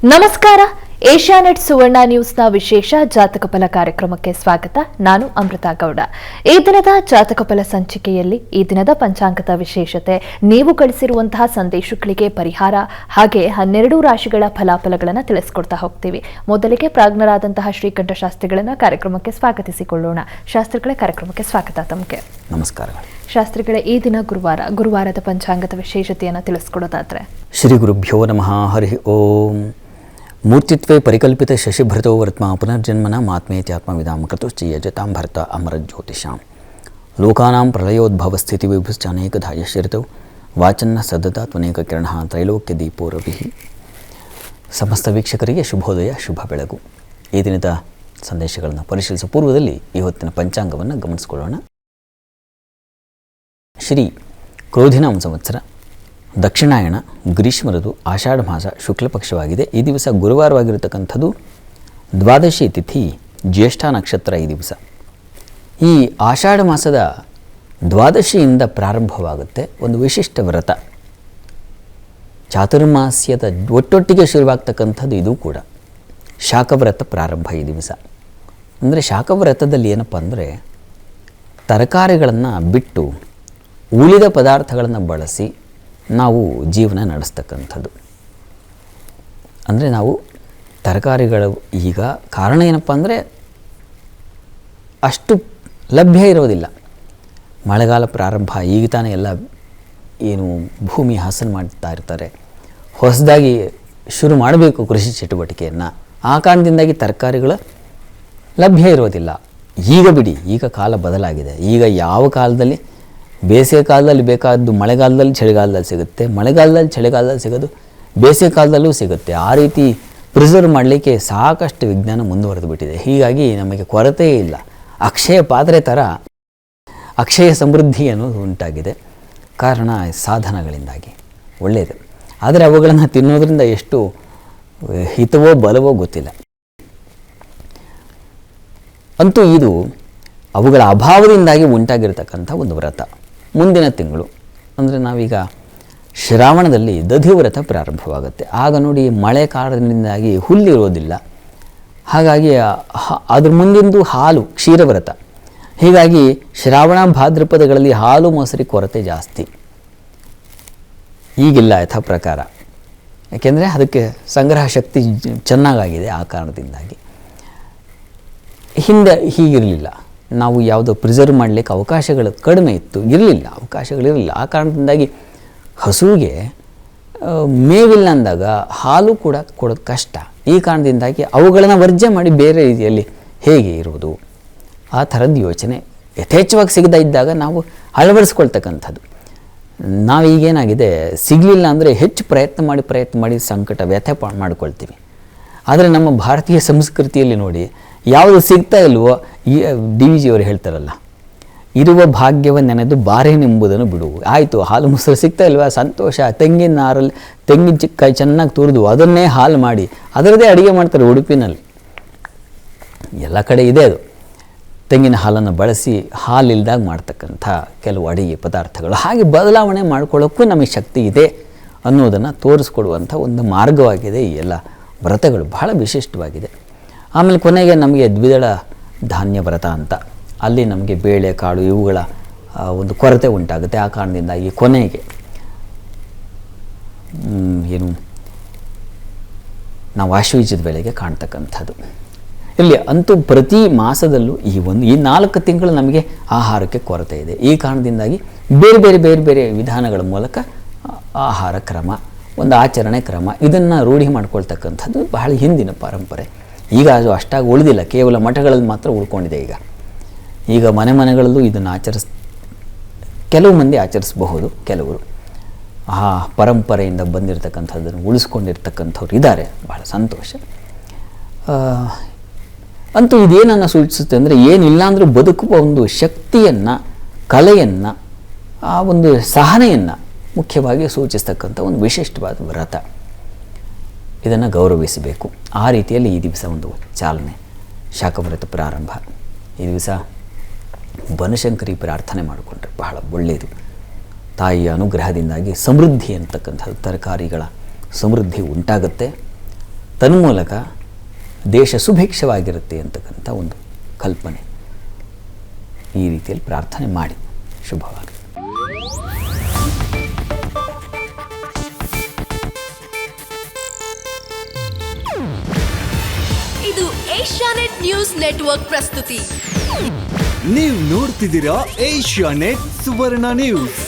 ನಮಸ್ಕಾರ. ಏಷ್ಯಾನೆಟ್ ಸುವರ್ಣ ನ್ಯೂಸ್ನ ವಿಶೇಷ ಜಾತಕ ಫಲ ಕಾರ್ಯಕ್ರಮಕ್ಕೆ ಸ್ವಾಗತ. ನಾನು ಅಮೃತಾ ಗೌಡ. ಈ ದಿನದ ಜಾತಕ ಫಲ ಸಂಚಿಕೆಯಲ್ಲಿ ಈ ದಿನದ ಪಂಚಾಂಗದ ವಿಶೇಷತೆ, ನೀವು ಕಳಿಸಿರುವಂತಹ ಸಂದೇಶಗಳಿಗೆ ಪರಿಹಾರ, ಹಾಗೆ 12 ರಾಶಿಗಳ ಫಲಾಫಲಗಳನ್ನು ತಿಳಿಸಿಕೊಡ್ತಾ ಹೋಗ್ತೀವಿ. ಮೊದಲಿಗೆ ಪ್ರಾಜ್ಞರಾದಂತಹ ಶ್ರೀಕಂಠ ಶಾಸ್ತ್ರಿಗಳನ್ನ ಕಾರ್ಯಕ್ರಮಕ್ಕೆ ಸ್ವಾಗತಿಸಿಕೊಳ್ಳೋಣ. ಶಾಸ್ತ್ರಿಗಳೇ, ಕಾರ್ಯಕ್ರಮಕ್ಕೆ ಸ್ವಾಗತ. ತಮಗೆ ನಮಸ್ಕಾರ. ಶಾಸ್ತ್ರಿಗಳೇ, ಈ ದಿನ ಗುರುವಾರದ ಪಂಚಾಂಗದ ವಿಶೇಷತೆಯನ್ನು ತಿಳಿಸ್ಕೊಡೋದಾದ್ರೆ? ಶ್ರೀ ಗುರುಭ್ಯೋ ನಮಃ. ಹರಿ ಓಂ. ಮೂರ್ತಿತ್ವೇ ಪರಿಕಲ್ಪಿತ ಶಶಿಭೃತೋ ವರ್ತ್ಮ ಪುನರ್ಜನ್ಮನ ಮಾತ್ಮೇತ್ಯಾತ್ಮವಿದಾಂ ಕೃತುಶ್ಚಯಜತಾಂ ಭರ್ತ ಅಮರಜ್ಯೋತಿಷಾಂ ಲೋಕಾನಾಂ ಪ್ರಳಯೋದ್ಭವಸ್ಥಿತಿ ವಿಭುಶ್ಚಾನೇಕಧಾ ಯಶ್ಯರಿತೌ ವಾಚನ್ನ ಸದ್ದತ ತ್ವನೇಕ ಕಿರಣಃ ತ್ರೈಲೋಕ್ಯ ದೀಪೋ ರವಿಃ. ಸಮಸ್ತ ವೀಕ್ಷಕರಿಗೆ ಶುಭೋದಯ, ಶುಭ ಬೆಳಗು. ಈ ದಿನದ ಸಂದೇಶಗಳನ್ನು ಪರಿಶೀಲಿಸುವ ಪೂರ್ವದಲ್ಲಿ ಇವತ್ತಿನ ಪಂಚಾಂಗವನ್ನು ಗಮನಿಸಿಕೊಳ್ಳೋಣ. ಶ್ರೀ ಕ್ರೋಧಿನಾಮ ಸಂವತ್ಸರ, ದಕ್ಷಿಣಾಯಣ, ಗ್ರೀಷ್ಮ ಋತು, ಆಷಾಢ ಮಾಸ, ಶುಕ್ಲ ಪಕ್ಷವಾಗಿದೆ. ಈ ದಿವಸ ಗುರುವಾರವಾಗಿರತಕ್ಕಂಥದ್ದು. ದ್ವಾದಶಿ ತಿಥಿ, ಜ್ಯೇಷ್ಠ ನಕ್ಷತ್ರ ಈ ದಿವಸ. ಈ ಆಷಾಢ ಮಾಸದ ದ್ವಾದಶಿಯಿಂದ ಪ್ರಾರಂಭವಾಗುತ್ತೆ ಒಂದು ವಿಶಿಷ್ಟ ವ್ರತ. ಚಾತುರ್ಮಾಸ್ಯದ ಒಟ್ಟೊಟ್ಟಿಗೆ ಶುರುವಾಗ್ತಕ್ಕಂಥದ್ದು ಇದು ಕೂಡ. ಶಾಖವ್ರತ ಪ್ರಾರಂಭ ಈ ದಿವಸ. ಅಂದರೆ ಶಾಖವ್ರತದಲ್ಲಿ ಏನಪ್ಪ ಅಂದರೆ, ತರಕಾರಿಗಳನ್ನು ಬಿಟ್ಟು ಉಳಿದ ಪದಾರ್ಥಗಳನ್ನು ಬಳಸಿ ನಾವು ಜೀವನ ನಡೆಸ್ತಕ್ಕಂಥದ್ದು. ಅಂದರೆ ನಾವು ತರಕಾರಿಗಳು ಈಗ ಕಾರಣ ಏನಪ್ಪ ಅಂದರೆ, ಅಷ್ಟು ಲಭ್ಯ ಇರೋದಿಲ್ಲ. ಮಳೆಗಾಲ ಪ್ರಾರಂಭ, ಈಗ ತಾನೇ ಎಲ್ಲ ಏನು ಭೂಮಿ ಹಸನು ಮಾಡ್ತಾ ಇರ್ತಾರೆ, ಹೊಸದಾಗಿ ಶುರು ಮಾಡಬೇಕು ಕೃಷಿ ಚಟುವಟಿಕೆಯನ್ನು. ಆ ಕಾರಣದಿಂದಾಗಿ ತರಕಾರಿಗಳು ಲಭ್ಯ ಇರೋದಿಲ್ಲ. ಈಗ ಬಿಡಿ, ಈಗ ಕಾಲ ಬದಲಾಗಿದೆ. ಈಗ ಯಾವ ಕಾಲದಲ್ಲಿ ಬೇಸಿಗೆ ಕಾಲದಲ್ಲಿ ಬೇಕಾದ್ದು ಮಳೆಗಾಲದಲ್ಲಿ ಚಳಿಗಾಲದಲ್ಲಿ ಸಿಗುತ್ತೆ, ಮಳೆಗಾಲದಲ್ಲಿ ಚಳಿಗಾಲದಲ್ಲಿ ಸಿಗೋದು ಬೇಸಿಗೆ ಕಾಲದಲ್ಲೂ ಸಿಗುತ್ತೆ. ಆ ರೀತಿ ಪ್ರಿಸರ್ವ್ ಮಾಡಲಿಕ್ಕೆ ಸಾಕಷ್ಟು ವಿಜ್ಞಾನ ಮುಂದುವರೆದು ಬಿಟ್ಟಿದೆ. ಹೀಗಾಗಿ ನಮಗೆ ಕೊರತೆಯೇ ಇಲ್ಲ. ಅಕ್ಷಯ ಪಾತ್ರೆ ಥರ ಅಕ್ಷಯ ಸಮೃದ್ಧಿ ಅನ್ನೋದು ಉಂಟಾಗಿದೆ. ಕಾರಣ ಸಾಧನಗಳಿಂದಾಗಿ. ಒಳ್ಳೆಯದು. ಆದರೆ ಅವುಗಳನ್ನು ತಿನ್ನೋದ್ರಿಂದ ಎಷ್ಟು ಹಿತವೋ ಬಲವೋ ಗೊತ್ತಿಲ್ಲ. ಅಂತೂ ಇದು ಅವುಗಳ ಅಭಾವದಿಂದಾಗಿ ಉಂಟಾಗಿರ್ತಕ್ಕಂಥ ಒಂದು ವ್ರತ. ಮುಂದಿನ ತಿಂಗಳು ಅಂದರೆ ನಾವೀಗ ಶ್ರಾವಣದಲ್ಲಿ ದಧಿವ್ರತ ಪ್ರಾರಂಭವಾಗುತ್ತೆ. ಆಗ ನೋಡಿ, ಮಳೆ ಕಾರಣದಿಂದಾಗಿ ಹುಲ್ಲಿರೋದಿಲ್ಲ. ಹಾಗಾಗಿ ಅದ್ರ ಮುಂದಿಂದು ಹಾಲು, ಕ್ಷೀರವ್ರತ. ಹೀಗಾಗಿ ಶ್ರಾವಣ ಭಾದ್ರಪದಗಳಲ್ಲಿ ಹಾಲು ಮೊಸರಿ ಕೊರತೆ ಜಾಸ್ತಿ. ಈಗಿಲ್ಲ ಯಥಾ ಪ್ರಕಾರ. ಯಾಕೆಂದರೆ ಅದಕ್ಕೆ ಸಂಗ್ರಹ ಶಕ್ತಿ ಚೆನ್ನಾಗಾಗಿದೆ. ಆ ಕಾರಣದಿಂದಾಗಿ ಹಿಂದೆ ಹೀಗಿರಲಿಲ್ಲ. ನಾವು ಯಾವುದೋ ಪ್ರಿಸರ್ವ್ ಮಾಡಲಿಕ್ಕೆ ಅವಕಾಶಗಳು ಕಡಿಮೆ ಇತ್ತು, ಅವಕಾಶಗಳಿರಲಿಲ್ಲ. ಆ ಕಾರಣದಿಂದಾಗಿ ಹಸುವಿಗೆ ಮೇವಿಲ್ಲ ಅಂದಾಗ ಹಾಲು ಕೂಡ ಕೊಡೋದು ಕಷ್ಟ. ಈ ಕಾರಣದಿಂದಾಗಿ ಅವುಗಳನ್ನು ವರ್ಜ್ಯ ಮಾಡಿ ಬೇರೆ ರೀತಿಯಲ್ಲಿ ಹೇಗೆ ಇರುವುದು, ಆ ಥರದ್ದು ಯೋಚನೆ ಯಥೇಚ್ಛವಾಗಿ ಸಿಗದೇ ಇದ್ದಾಗ ನಾವು ಅಳವಡಿಸ್ಕೊಳ್ತಕ್ಕಂಥದ್ದು. ನಾವೀಗೇನಾಗಿದೆ, ಸಿಗಲಿಲ್ಲ ಅಂದರೆ ಹೆಚ್ಚು ಪ್ರಯತ್ನ ಮಾಡಿ ಸಂಕಟ ವ್ಯಥೆ ಮಾಡಿಕೊಳ್ತೀವಿ. ಆದರೆ ನಮ್ಮ ಭಾರತೀಯ ಸಂಸ್ಕೃತಿಯಲ್ಲಿ ನೋಡಿ, ಯಾವುದು ಸಿಗ್ತಾ ಇಲ್ವೋ, DVG ಅವರು ಹೇಳ್ತಾರಲ್ಲ, ಇರುವ ಭಾಗ್ಯವನ್ನು ನೆನೆದು ಬಾರೇನೆಂಬುದನ್ನು ಬಿಡು. ಆಯಿತು, ಹಾಲು ಮೊಸರು ಸಿಗ್ತಾ ಇಲ್ವಾ, ಸಂತೋಷ. ತೆಂಗಿನ ನಾರಲ್ಲಿ ತೆಂಗಿನ ಚಿಕ್ಕಾಯಿ ಚೆನ್ನಾಗಿ ತುರಿದು ಅದನ್ನೇ ಹಾಲು ಮಾಡಿ ಅದರದ್ದೇ ಅಡುಗೆ ಮಾಡ್ತಾರೆ. ಉಡುಪಿನಲ್ಲಿ ಎಲ್ಲ ಕಡೆ ಇದೆ ಅದು. ತೆಂಗಿನ ಹಾಲನ್ನು ಬಳಸಿ ಹಾಲಿಲ್ದಾಗ ಮಾಡ್ತಕ್ಕಂಥ ಕೆಲವು ಅಡುಗೆ ಪದಾರ್ಥಗಳು. ಹಾಗೆ ಬದಲಾವಣೆ ಮಾಡ್ಕೊಳ್ಳೋಕ್ಕೂ ನಮಗೆ ಶಕ್ತಿ ಇದೆ ಅನ್ನೋದನ್ನು ತೋರಿಸ್ಕೊಡುವಂಥ ಒಂದು ಮಾರ್ಗವಾಗಿದೆ ಈ ಎಲ್ಲ ವ್ರತಗಳು. ಬಹಳ ವಿಶಿಷ್ಟವಾಗಿದೆ. ಆಮೇಲೆ ಕೊನೆಗೆ ನಮಗೆ ದ್ವಿದಳ ಧಾನ್ಯ ವ್ರತ ಅಂತ, ಅಲ್ಲಿ ನಮಗೆ ಬೇಳೆ ಕಾಳು ಇವುಗಳ ಒಂದು ಕೊರತೆ ಉಂಟಾಗುತ್ತೆ. ಆ ಕಾರಣದಿಂದ ಈ ಕೊನೆಗೆ ಏನು ನಾವು ಆಶ್ವೀಜದ ವೇಳೆಗೆ ಕಾಣ್ತಕ್ಕಂಥದ್ದು. ಇಲ್ಲಿ ಅಂತೂ ಪ್ರತಿ ಮಾಸದಲ್ಲೂ ಈ 4 ತಿಂಗಳು ನಮಗೆ ಆಹಾರಕ್ಕೆ ಕೊರತೆ ಇದೆ. ಈ ಕಾರಣದಿಂದಾಗಿ ಬೇರೆ ಬೇರೆ ವಿಧಾನಗಳ ಮೂಲಕ ಆಹಾರ ಕ್ರಮ, ಒಂದು ಆಚರಣೆ ಕ್ರಮ, ಇದನ್ನು ರೂಢಿ ಮಾಡ್ಕೊಳ್ತಕ್ಕಂಥದ್ದು ಬಹಳ ಹಿಂದಿನ ಪರಂಪರೆ. ಈಗ ಅದು ಅಷ್ಟಾಗಿ ಉಳಿದಿಲ್ಲ, ಕೇವಲ ಮಠಗಳಲ್ಲಿ ಮಾತ್ರ ಉಳ್ಕೊಂಡಿದೆ. ಈಗ ಮನೆಗಳಲ್ಲೂ ಇದನ್ನು ಕೆಲವು ಮಂದಿ ಆಚರಿಸಬಹುದು, ಕೆಲವರು ಆ ಪರಂಪರೆಯಿಂದ ಬಂದಿರತಕ್ಕಂಥದ್ದನ್ನು ಉಳಿಸ್ಕೊಂಡಿರ್ತಕ್ಕಂಥವ್ರು ಇದ್ದಾರೆ. ಬಹಳ ಸಂತೋಷ. ಅಂತೂ ಇದೇನನ್ನು ಸೂಚಿಸುತ್ತೆ ಅಂದರೆ, ಏನಿಲ್ಲ ಅಂದರೂ ಬದುಕುವ ಒಂದು ಶಕ್ತಿಯನ್ನು, ಕಲೆಯನ್ನು, ಆ ಒಂದು ಸಹನೆಯನ್ನು ಮುಖ್ಯವಾಗಿ ಸೂಚಿಸ್ತಕ್ಕಂಥ ಒಂದು ವಿಶಿಷ್ಟವಾದ ವ್ರತ. ಇದನ್ನು ಗೌರವಿಸಬೇಕು. ಆ ರೀತಿಯಲ್ಲಿ ಈ ದಿವಸ ಒಂದು ಚಾಲನೆ, ಶಾಖವ್ರತ ಪ್ರಾರಂಭ. ಈ ದಿವಸ ಬನಶಂಕರಿ ಪ್ರಾರ್ಥನೆ ಮಾಡಿಕೊಂಡ್ರೆ ಬಹಳ ಒಳ್ಳೆಯದು. ತಾಯಿಯ ಅನುಗ್ರಹದಿಂದಾಗಿ ಸಮೃದ್ಧಿ ಅಂತಕ್ಕಂಥದ್ದು, ತರಕಾರಿಗಳ ಸಮೃದ್ಧಿ ಉಂಟಾಗುತ್ತೆ. ತನ್ಮೂಲಕ ದೇಶ ಸುಭಿಕ್ಷವಾಗಿರುತ್ತೆ ಅಂತಕ್ಕಂಥ ಒಂದು ಕಲ್ಪನೆ. ಈ ರೀತಿಯಲ್ಲಿ ಪ್ರಾರ್ಥನೆ ಮಾಡಿ. ಶುಭವಾಗಲಿ. ಇದು ಏಷ್ಯಾನೆಟ್ ನ್ಯೂಸ್ ನೆಟ್ವರ್ಕ್ ಪ್ರಸ್ತುತಿ. ನೀವು ನೋಡ್ತಿದ್ದೀರಾ ಏಷ್ಯಾನೆಟ್ ಸುವರ್ಣ ನ್ಯೂಸ್.